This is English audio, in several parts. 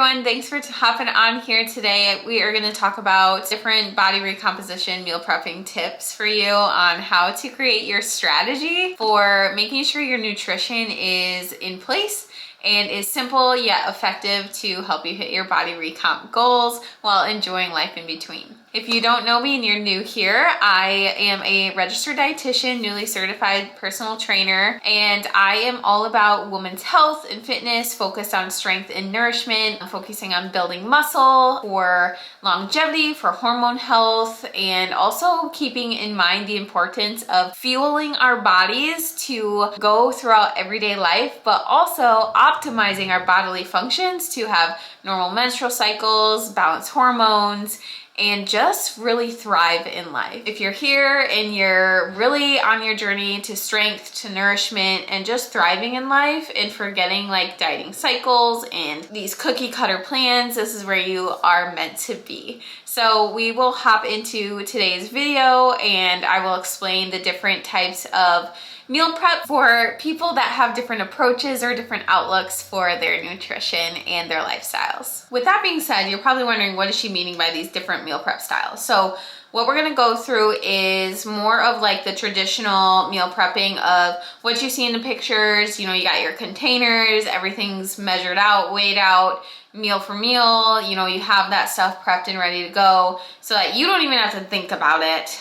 everyone, thanks for hopping on here today. We are going to talk about different body recomposition meal prepping tips for you on how to create your strategy for making sure your nutrition is in place and is simple yet effective to help you hit your body recomp goals while enjoying life in between. If you don't know me and you're new here, I am a registered dietitian, newly certified personal trainer, and I am all about women's health and fitness, focused on strength and nourishment, focusing on building muscle for longevity, for hormone health, and also keeping in mind the importance of fueling our bodies to go throughout everyday life, but also optimizing our bodily functions to have normal menstrual cycles, balanced hormones, and just really thrive in life. If you're here and you're really on your journey to strength, to nourishment, and just thriving in life and forgetting like dieting cycles and these cookie cutter plans, this is where you are meant to be. So we will hop into today's video and I will explain the different types of meal prep for people that have different approaches or different outlooks for their nutrition and their lifestyles. With that being said, you're probably wondering, what is she meaning by these different meal prep styles? So what we're gonna go through is more of like the traditional meal prepping of what you see in the pictures. You know, you got your containers, everything's measured out, weighed out, meal for meal, you know, you have that stuff prepped and ready to go so that you don't even have to think about it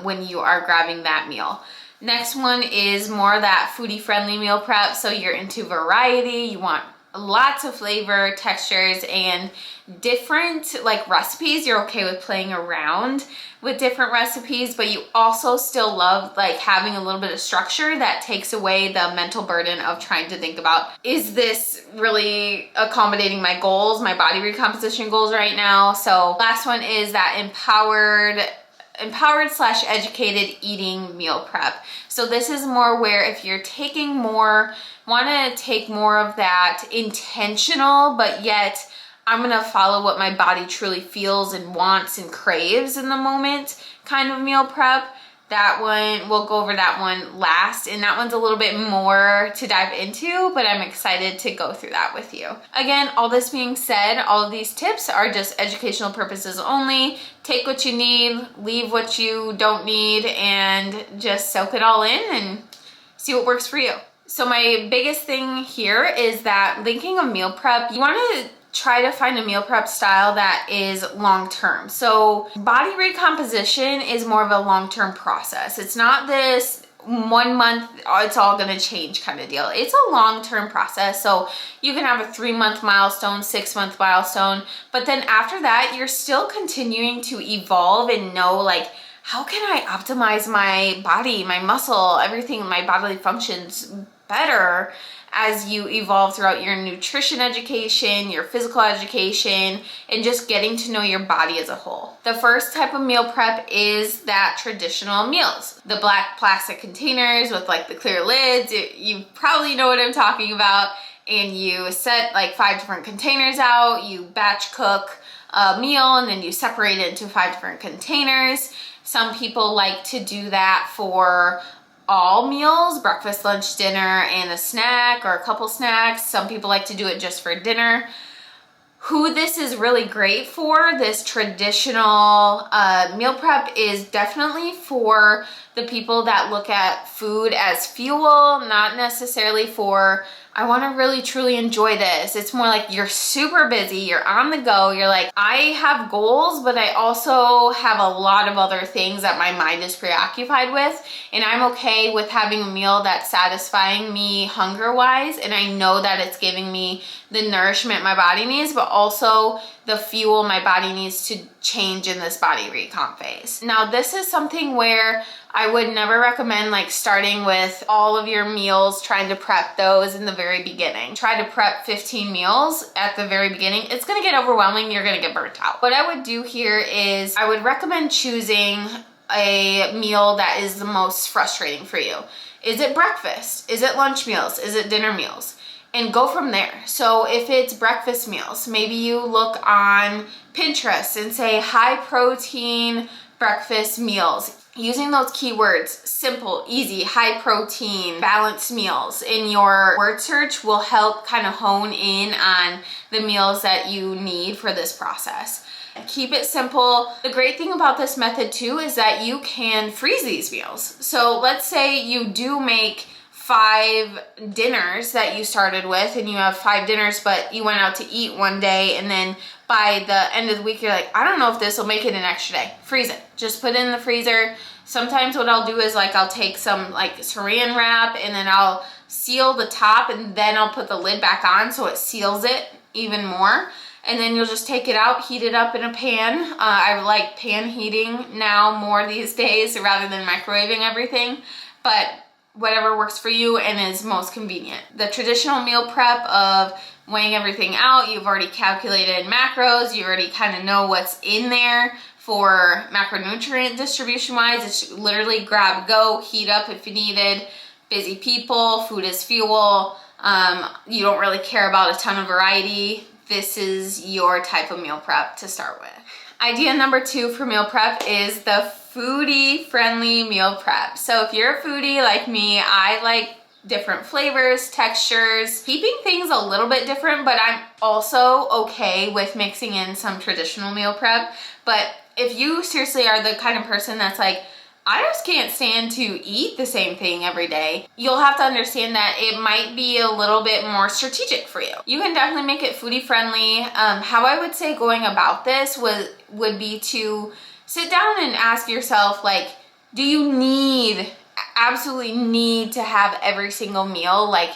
when you are grabbing that meal. Next one is more that foodie friendly meal prep. So you're into variety, you want lots of flavor, textures, and different like recipes. You're okay with playing around with different recipes, but you also still love like having a little bit of structure that takes away the mental burden of trying to think about, is this really accommodating my goals, my body recomposition goals right now? So last one is that empowered / educated eating meal prep. So this is more where if you're taking more, want to take more of that intentional, but yet I'm going to follow what my body truly feels and wants and craves in the moment kind of meal prep. That one, we'll go over that one last, and that one's a little bit more to dive into, but I'm excited to go through that with you. Again, all this being said, all of these tips are just educational purposes only. Take what you need, leave what you don't need, and just soak it all in and see what works for you. So my biggest thing here is that linking a meal prep, you want to try to find a meal prep style that is long-term. So body recomposition is more of a long-term process. It's not this 1 month, it's all gonna change kind of deal. It's a long-term process. So you can have a 3-month milestone, 6-month milestone, but then after that, you're still continuing to evolve and know like, how can I optimize my body, my muscle, everything, my bodily functions better as you evolve throughout your nutrition education, your physical education, and just getting to know your body as a whole. The first type of meal prep is that traditional meals. The black plastic containers with like the clear lids, you probably know what I'm talking about, and you set like 5 different containers out, you batch cook a meal, and then you separate it into 5 different containers. Some people like to do that for all meals, breakfast, lunch, dinner, and a snack or a couple snacks. Some people like to do it just for dinner. Who this is really great for, this traditional meal prep, is definitely for the people that look at food as fuel, not necessarily for, I want to really truly enjoy this. It's more like you're super busy, you're on the go, you're like, I have goals, but I also have a lot of other things that my mind is preoccupied with, and I'm okay with having a meal that's satisfying me hunger-wise, and I know that it's giving me the nourishment my body needs, but also the fuel my body needs to change in this body recomp phase. Now, this is something where I would never recommend like starting with all of your meals, trying to prep those in the very beginning. Try to prep 15 meals at the very beginning. It's gonna get overwhelming, you're gonna get burnt out. What I would do here is I would recommend choosing a meal that is the most frustrating for you. Is it breakfast? Is it lunch meals? Is it dinner meals? And go from there. So if it's breakfast meals, maybe you look on Pinterest and say high protein breakfast meals. using those keywords, simple, easy, high protein, balanced meals in your word search will help kind of hone in on the meals that you need for this process. Keep it simple. The great thing about this method too is that you can freeze these meals. So let's say you do make 5 dinners that you started with, and you have 5 dinners, but you went out to eat one day, and then by the end of the week, you're like, I don't know if this will make it an extra day. Freeze it. Just put it in the freezer. Sometimes what I'll do is like, I'll take some like saran wrap and then I'll seal the top and then I'll put the lid back on so it seals it even more. And then you'll just take it out, heat it up in a pan. I like pan heating now more these days rather than microwaving everything, but whatever works for you and is most convenient. The traditional meal prep of weighing everything out, you've already calculated macros, you already kind of know what's in there for macronutrient distribution wise. It's literally grab, go, heat up if you needed. Busy people, food is fuel. You don't really care about a ton of variety. This is your type of meal prep to start with. Idea number 2 for meal prep is the foodie friendly meal prep. So if you're a foodie like me, I like different flavors, textures, keeping things a little bit different, but I'm also okay with mixing in some traditional meal prep. But if you seriously are the kind of person that's like, I just can't stand to eat the same thing every day, you'll have to understand that it might be a little bit more strategic for you. You can definitely make it foodie friendly. How I would say going about this would be to sit down and ask yourself, like, do you absolutely need to have every single meal like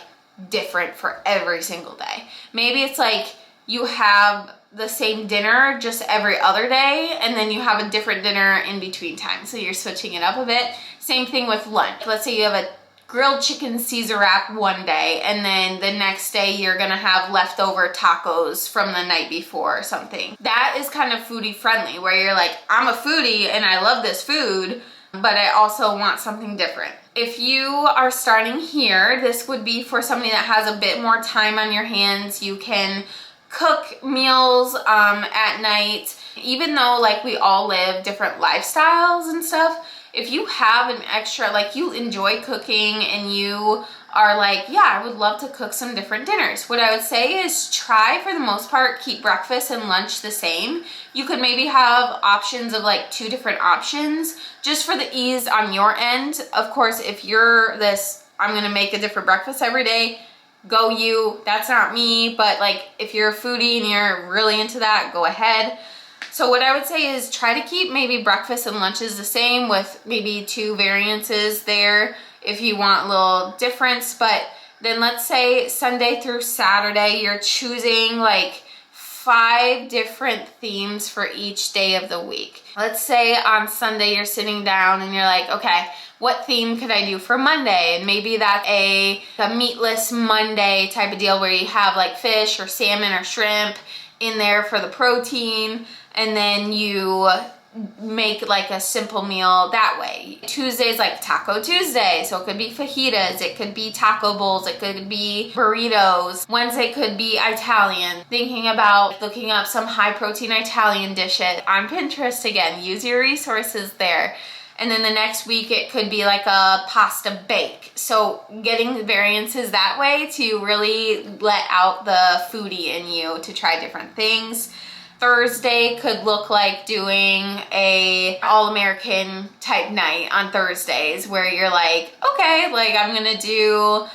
different for every single day? Maybe it's like you have the same dinner just every other day, and then you have a different dinner in between times, so you're switching it up a bit. Same thing with lunch. Let's say you have a grilled chicken Caesar wrap one day, and then the next day you're gonna have leftover tacos from the night before or something. That is kind of foodie friendly, where you're like, I'm a foodie and I love this food, but I also want something different. If you are starting here, this would be for somebody that has a bit more time on your hands. You can cook meals at night. Even though like we all live different lifestyles and stuff, if you have an extra, like you enjoy cooking and you are like, yeah, I would love to cook some different dinners, what I would say is try, for the most part, keep breakfast and lunch the same. You could maybe have options of like 2 different options just for the ease on your end. Of course, if you're this, I'm gonna make a different breakfast every day, go you. That's not me, but like if you're a foodie and you're really into that, go ahead. So what I would say is try to keep maybe breakfast and lunches the same with maybe 2 variances there if you want a little difference. But then let's say Sunday through Saturday, you're choosing like 5 different themes for each day of the week. Let's say on Sunday you're sitting down and you're like, okay, what theme could I do for Monday? And maybe that's a meatless Monday type of deal where you have like fish or salmon or shrimp in there for the protein, and then you make like a simple meal that way. Tuesday's like Taco Tuesday, so it could be fajitas, it could be taco bowls, it could be burritos. Wednesday could be Italian. Thinking about looking up some high protein Italian dishes on Pinterest again, use your resources there. And then the next week it could be like a pasta bake. So getting the variances that way to really let out the foodie in you to try different things. Thursday could look like doing a all-American type night on Thursdays where you're like, okay, like I'm gonna do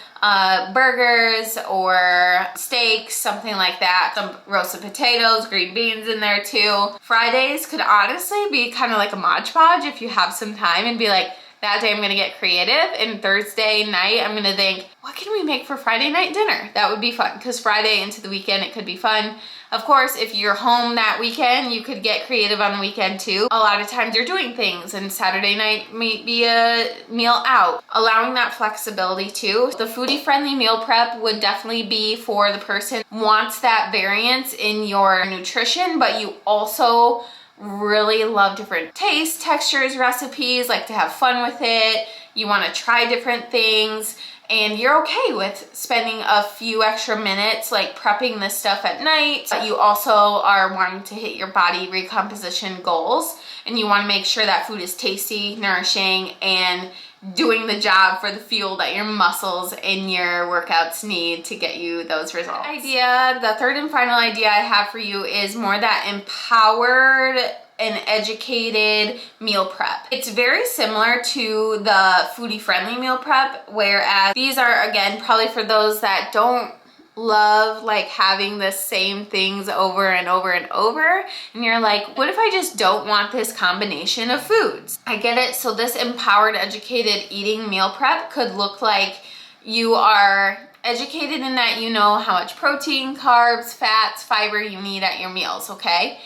burgers or steaks, something like that. Some roasted potatoes, green beans in there too. Fridays could honestly be kind of like a Mod Podge if you have some time and be like, that day I'm gonna get creative, and Thursday night I'm gonna think, what can we make for Friday night dinner? That would be fun, because Friday into the weekend it could be fun. Of course, if you're home that weekend, you could get creative on the weekend too. A lot of times you're doing things, and Saturday night might be a meal out. Allowing that flexibility too. The foodie friendly meal prep would definitely be for the person who wants that variance in your nutrition, but you also really love different tastes, textures, recipes, like to have fun with it. You want to try different things, and you're okay with spending a few extra minutes like prepping this stuff at night, but you also are wanting to hit your body recomposition goals, and you want to make sure that food is tasty, nourishing, and doing the job for the fuel that your muscles and your workouts need to get you those results. The third and final idea I have for you is more that empowered and educated meal prep. It's very similar to the foodie friendly meal prep, whereas these are, again, probably for those that don't love like having the same things over and over and over, and you're like, what if I just don't want this combination of foods? I get it. So this empowered, educated eating meal prep could look like you are educated in that you know how much protein, carbs, fats, fiber you need at your meals, okay?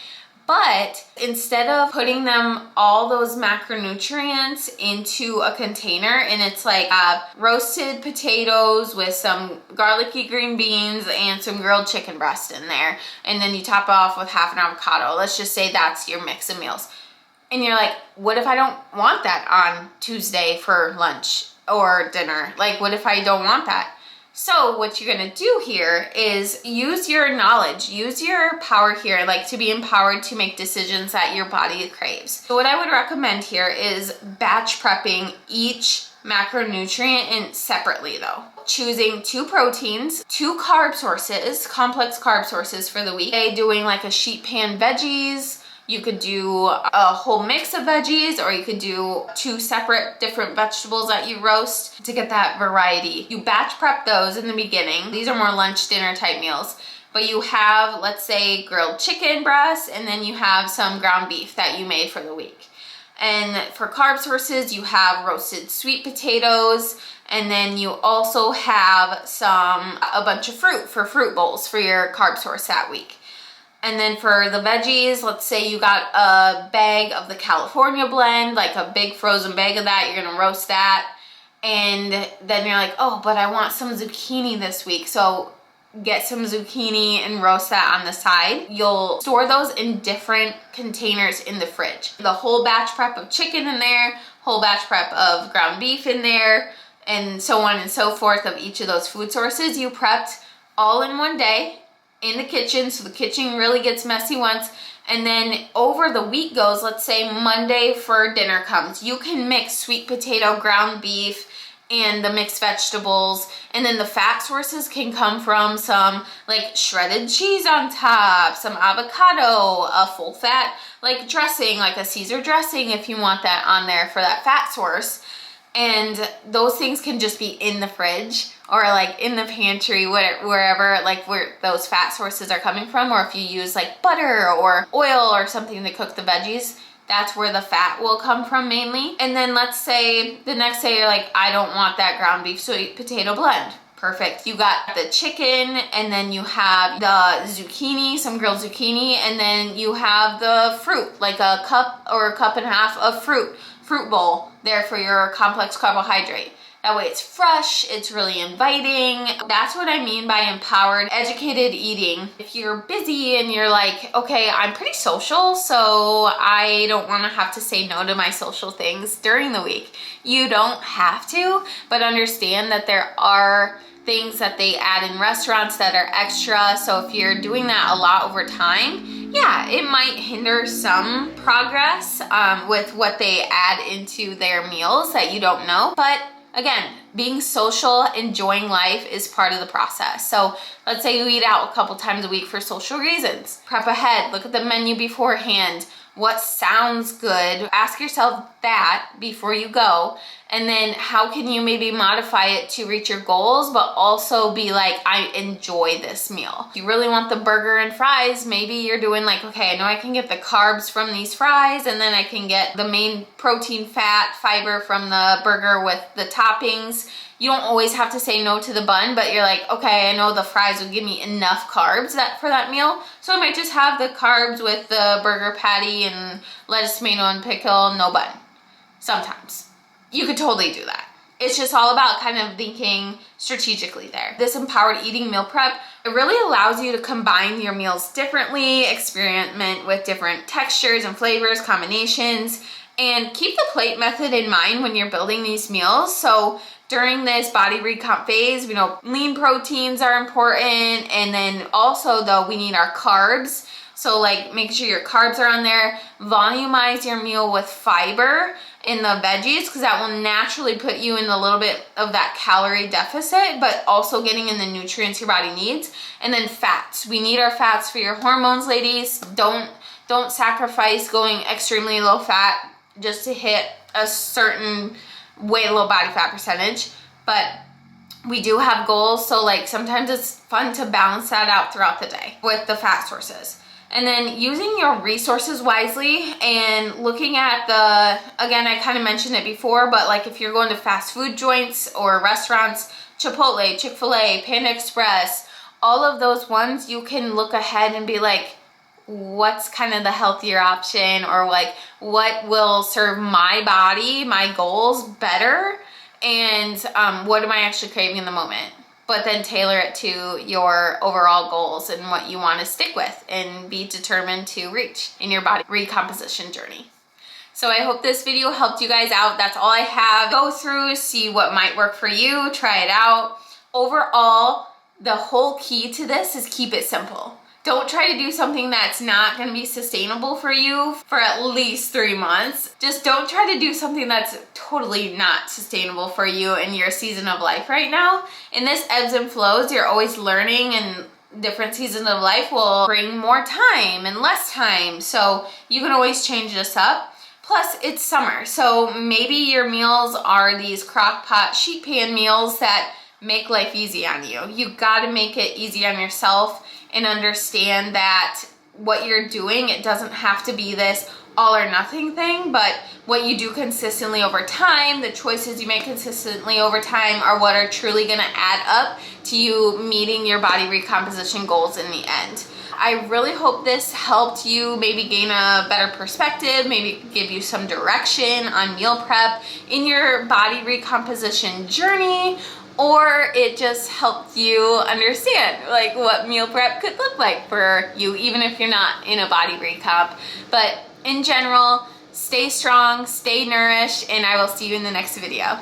But instead of putting them, all those macronutrients, into a container, and it's like roasted potatoes with some garlicky green beans and some grilled chicken breast in there, and then you top it off with half an avocado. Let's just say that's your mix of meals. And you're like, what if I don't want that on Tuesday for lunch or dinner? Like, what if I don't want that? So what you're gonna do here is use your knowledge, use your power here, like to be empowered to make decisions that your body craves. So what I would recommend here is batch prepping each macronutrient separately though. Choosing 2 proteins, 2 carb sources, complex carb sources for the week. Doing like a sheet pan veggies. You could do a whole mix of veggies, or you could do 2 separate different vegetables that you roast to get that variety. You batch prep those in the beginning. These are more lunch, dinner type meals. But you have, let's say, grilled chicken breasts, and then you have some ground beef that you made for the week. And for carb sources, you have roasted sweet potatoes, and then you also have a bunch of fruit for fruit bowls for your carb source that week. And then for the veggies, let's say you got a bag of the California blend, like a big frozen bag of that, you're gonna roast that. And then you're like, oh, but I want some zucchini this week. So get some zucchini and roast that on the side. You'll store those in different containers in the fridge. The whole batch prep of chicken in there, whole batch prep of ground beef in there, and so on and so forth of each of those food sources you prepped all in one day in the kitchen, so the kitchen really gets messy once. And then over the week goes, let's say Monday for dinner comes, you can mix sweet potato, ground beef, and the mixed vegetables, and then the fat sources can come from some like shredded cheese on top, some avocado, a full fat like dressing, like a Caesar dressing if you want that on there for that fat source. And those things can just be in the fridge or like in the pantry, wherever like where those fat sources are coming from. Or if you use like butter or oil or something to cook the veggies, that's where the fat will come from mainly. And then let's say the next day you're like, I don't want that ground beef sweet potato blend. Perfect. You got the chicken, and then you have the zucchini, some grilled zucchini, and then you have the fruit, like a cup or a cup and a half of fruit bowl there for your complex carbohydrate. That way it's fresh, it's really inviting. That's what I mean by empowered, educated eating. If you're busy and you're like, okay, I'm pretty social, so I don't want to have to say no to my social things during the week. You don't have to, but understand that there are things that they add in restaurants that are extra. So if you're doing that a lot over time, yeah, it might hinder some progress with what they add into their meals that you don't know. But again, being social, enjoying life is part of the process. So let's say you eat out a couple times a week for social reasons. Prep ahead, look at the menu beforehand. What sounds good? Ask yourself that before you go. And then how can you maybe modify it to reach your goals, but also be like, I enjoy this meal. If you really want the burger and fries, maybe you're doing like, okay, I know I can get the carbs from these fries, and then I can get the main protein, fat, fiber from the burger with the toppings. You don't always have to say no to the bun, but you're like, okay, I know the fries will give me enough carbs for that meal, so I might just have the carbs with the burger patty and lettuce, tomato, and pickle, no bun. Sometimes. You could totally do that. It's just all about kind of thinking strategically there. This empowered eating meal prep, it really allows you to combine your meals differently, experiment with different textures and flavors, combinations, and keep the plate method in mind when you're building these meals. So during this body recomp phase, we know lean proteins are important, and then also though we need our carbs. So like make sure your carbs are on there. Volumize your meal with fiber in the veggies, because that will naturally put you in a little bit of that calorie deficit, but also getting in the nutrients your body needs. And then fats. We need our fats for your hormones, ladies. Don't sacrifice going extremely low fat just to hit a certain way low body fat percentage. But we do have goals, so like sometimes it's fun to balance that out throughout the day with the fat sources. And then using your resources wisely and looking at again, I kind of mentioned it before, but like if you're going to fast food joints or restaurants, Chipotle, Chick-fil-A, Panda Express, all of those ones, you can look ahead and be like, what's kind of the healthier option, or like what will serve my body, my goals better, and what am I actually craving in the moment? But then tailor it to your overall goals and what you want to stick with and be determined to reach in your body recomposition journey. So I hope this video helped you guys out. That's all I have. Go through, see what might work for you, try it out. Overall, the whole key to this is keep it simple. Don't try to do something that's not going to be sustainable for you for at least 3 months. Just don't try to do something that's totally not sustainable for you in your season of life right now. In this ebbs and flows, you're always learning, and different seasons of life will bring more time and less time. So you can always change this up. Plus, it's summer, so maybe your meals are these crock pot sheet pan meals that make life easy on you. You got to make it easy on yourself and understand that what you're doing, it doesn't have to be this all or nothing thing, but what you do consistently over time, the choices you make consistently over time are what are truly gonna add up to you meeting your body recomposition goals in the end. I really hope this helped you maybe gain a better perspective, maybe give you some direction on meal prep in your body recomposition journey, or it just helped you understand like what meal prep could look like for you, even if you're not in a body recomp. But in general, stay strong, stay nourished, and I will see you in the next video.